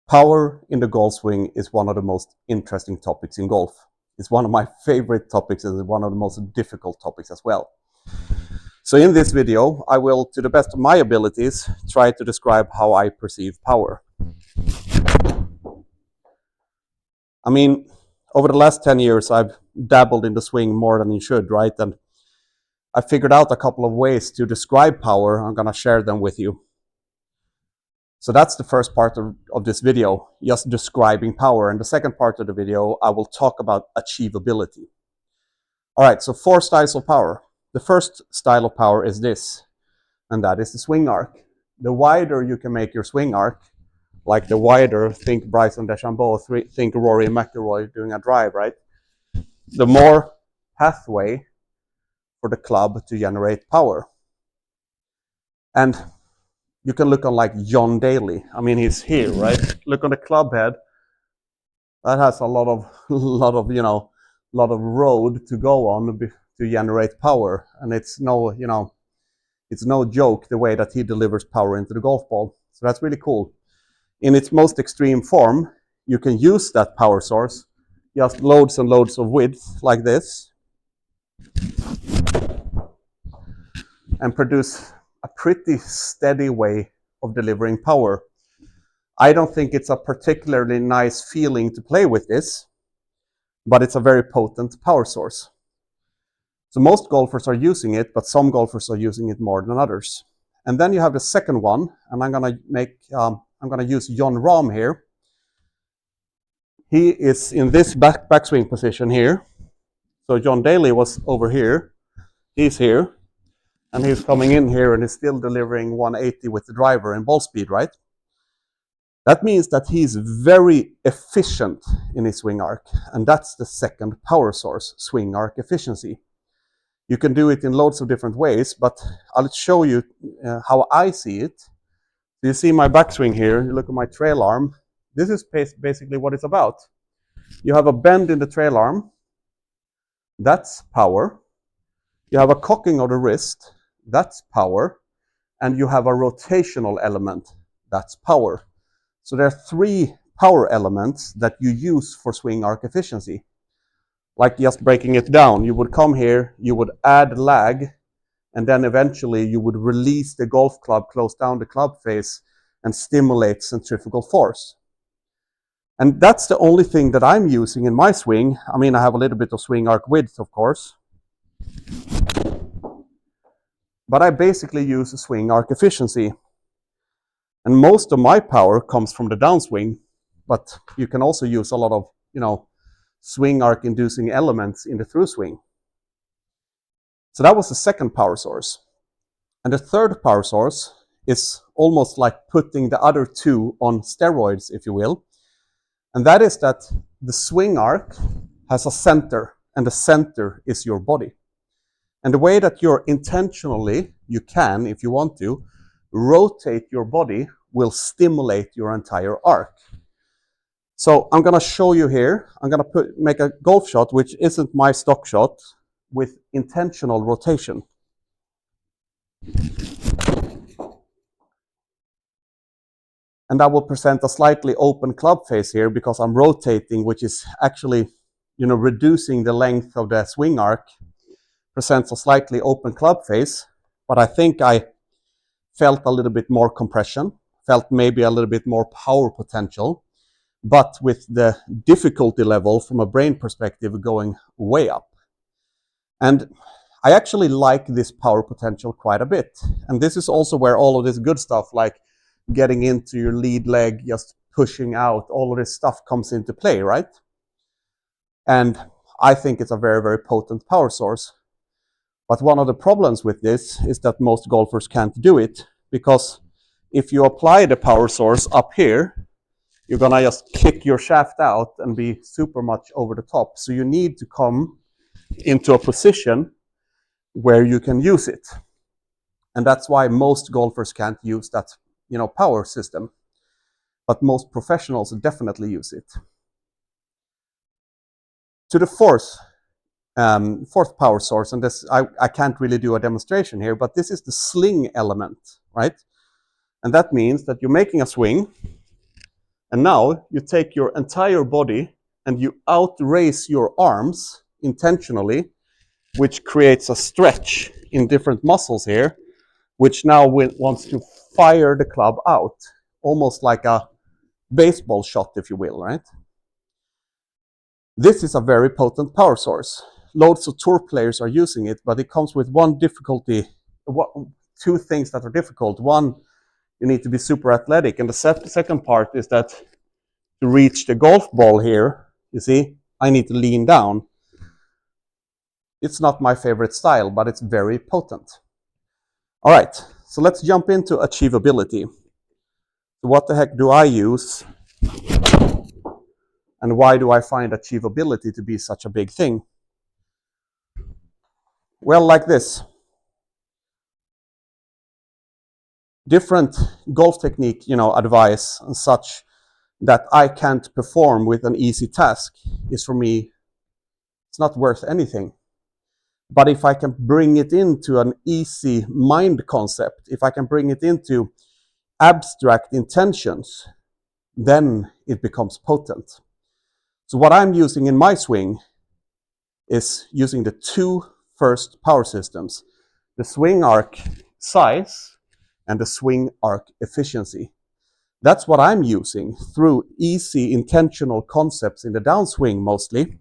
Power in the golf swing is one of the most interesting topics in golf. It's one of my favorite topics and one of the most difficult topics as well. So in this video, I will, to the best of my abilities, try to describe how I perceive power. I mean, over the last 10 years, I've dabbled in the swing more than you should, right? And I figured out a couple of ways to describe power. I'm going to share them with you. So that's the first part of this video, just describing power. And the second part of the video, I will talk about achievability. All right, so 4 styles of power. The first style of power is this, and that is the swing arc. The wider you can make your swing arc, like the wider, think Bryson DeChambeau, think Rory McIlroy doing a drive, right? The more pathway for the club to generate power. And you can look on like John Daly. I mean, he's here, right? Look on the club head. That has a lot of road to go on to generate power. And it's no joke the way that he delivers power into the golf ball. So that's really cool. In its most extreme form, you can use that power source, just loads and loads of width like this, and produce a pretty steady way of delivering power. I don't think it's a particularly nice feeling to play with this, but it's a very potent power source. So most golfers are using it, but some golfers are using it more than others. And then you have the second one, and I'm gonna use Jon Rahm here. He is in this backswing position here. So John Daly was over here. He's here. And he's coming in here and he's still delivering 180 with the driver and ball speed, right? That means that he's very efficient in his swing arc. And that's the second power source, swing arc efficiency. You can do it in loads of different ways, but I'll show you how I see it. You see my backswing here, you look at my trail arm. This is basically what it's about. You have a bend in the trail arm. That's power. You have a cocking of the wrist. That's power. And you have a rotational element. That's power. So there are 3 power elements that you use for swing arc efficiency. Like just breaking it down, you would come here, you would add lag, and then eventually you would release the golf club, close down the club face, and stimulate centrifugal force. And that's the only thing that I'm using in my swing. I mean, I have a little bit of swing arc width, of course. But I basically use a swing arc efficiency. And most of my power comes from the downswing, but you can also use a lot of, swing arc inducing elements in the through swing. So that was the second power source. And the third power source is almost like putting the other 2 on steroids, if you will. And that is that the swing arc has a center, and the center is your body. And the way that you're intentionally, you can, if you want to, rotate your body will stimulate your entire arc. So I'm going to show you here, I'm going to make a golf shot, which isn't my stock shot, with intentional rotation. And I will present a slightly open club face here because I'm rotating, which is actually, reducing the length of the swing arc. Presents a slightly open club face, but I think I felt a little bit more compression, felt maybe a little bit more power potential, but with the difficulty level from a brain perspective going way up. And I actually like this power potential quite a bit. And this is also where all of this good stuff, like getting into your lead leg, just pushing out, all of this stuff comes into play, right? And I think it's a very, very potent power source. But one of the problems with this is that most golfers can't do it, because if you apply the power source up here, you're gonna just kick your shaft out and be super much over the top. So you need to come into a position where you can use it. And that's why most golfers can't use that, power system. But most professionals definitely use it. To the fourth power source, and this I can't really do a demonstration here, but this is the sling element, right? And that means that you're making a swing, And now you take your entire body and you outraise your arms intentionally, which creates a stretch in different muscles here, which now wants to fire the club out, almost like a baseball shot, if you will, right? This is a very potent power source. Loads of tour players are using it, but it comes with one difficulty, two things that are difficult. One, you need to be super athletic, and the second part is that to reach the golf ball here, you see, I need to lean down. It's not my favorite style, but it's very potent. All right, so let's jump into achievability. What the heck do I use? And why do I find achievability to be such a big thing? Well, like this. Different golf technique, advice and such that I can't perform with an easy task is, for me, it's not worth anything. But if I can bring it into an easy mind concept, if I can bring it into abstract intentions, then it becomes potent. So what I'm using in my swing is using the two first power systems, the swing arc size and the swing arc efficiency. That's what I'm using through easy intentional concepts in the downswing mostly.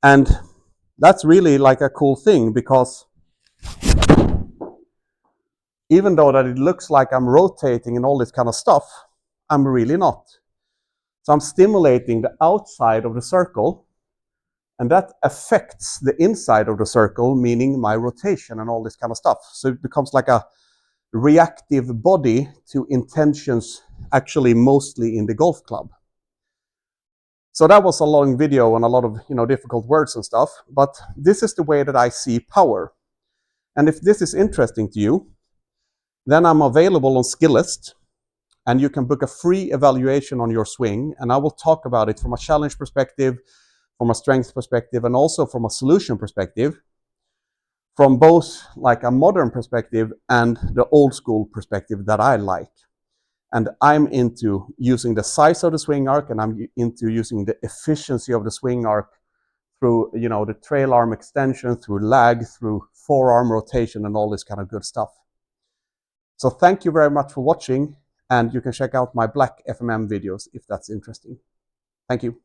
And that's really like a cool thing, because even though that it looks like I'm rotating and all this kind of stuff, I'm really not. So I'm stimulating the outside of the circle, and that affects the inside of the circle, meaning my rotation and all this kind of stuff. So it becomes like a reactive body to intentions, actually mostly in the golf club. So that was a long video and a lot of difficult words and stuff, but this is the way that I see power. And if this is interesting to you, then I'm available on Skillest, and you can book a free evaluation on your swing, and I will talk about it from a challenge perspective, from a strength perspective, and also from a solution perspective, from both like a modern perspective and the old school perspective that I like. And I'm into using the size of the swing arc, and I'm into using the efficiency of the swing arc through, the trail arm extension, through lag, through forearm rotation, and all this kind of good stuff. So thank you very much for watching, and you can check out my black FMM videos if that's interesting. Thank you.